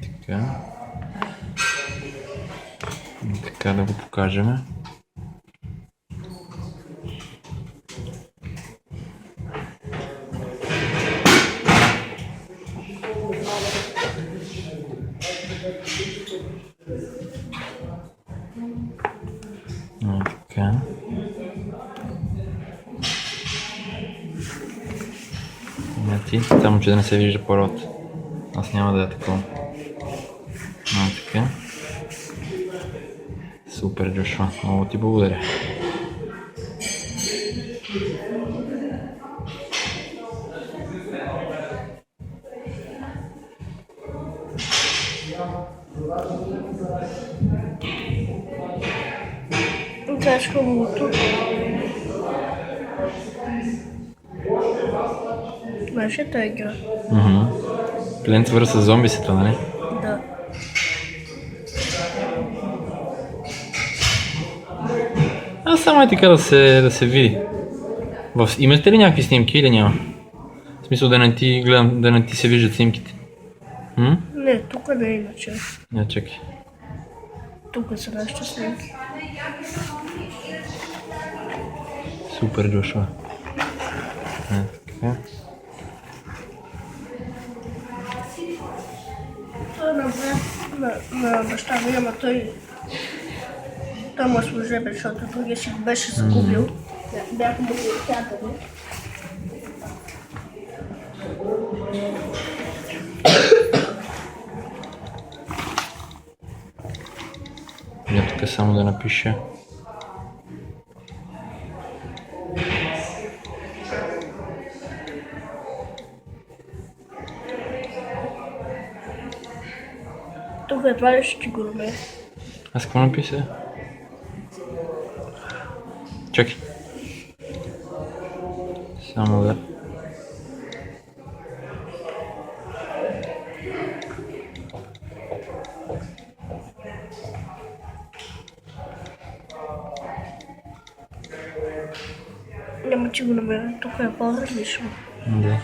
Така. Така да го покажем. Така. Само че да не се вижда пород. Аз няма да е такова. Така. Супер, Джошуа. Много ти благодаря. Знаеш хубавото? Знаеш ли тази игра? Плент vs. зомби си това, нали? Да. Аз само е така да се види. Имате ли някакви снимки или няма? В смисъл да не ти гледам, да не ти се виждат снимките. Не, тук не е иначе. Не, чакай. Тук са нашите снимки. Супер, Джошуа. Така. Това на баща ми, ама той му е служебен, защото другия си го беше загубил. Бяха му приятели. Я тук само да напиша. Тук едва ли ще ти го намеря. Аз какво написа? Чакай. Само да... Няма че го намеря, тук е по-различно. Да.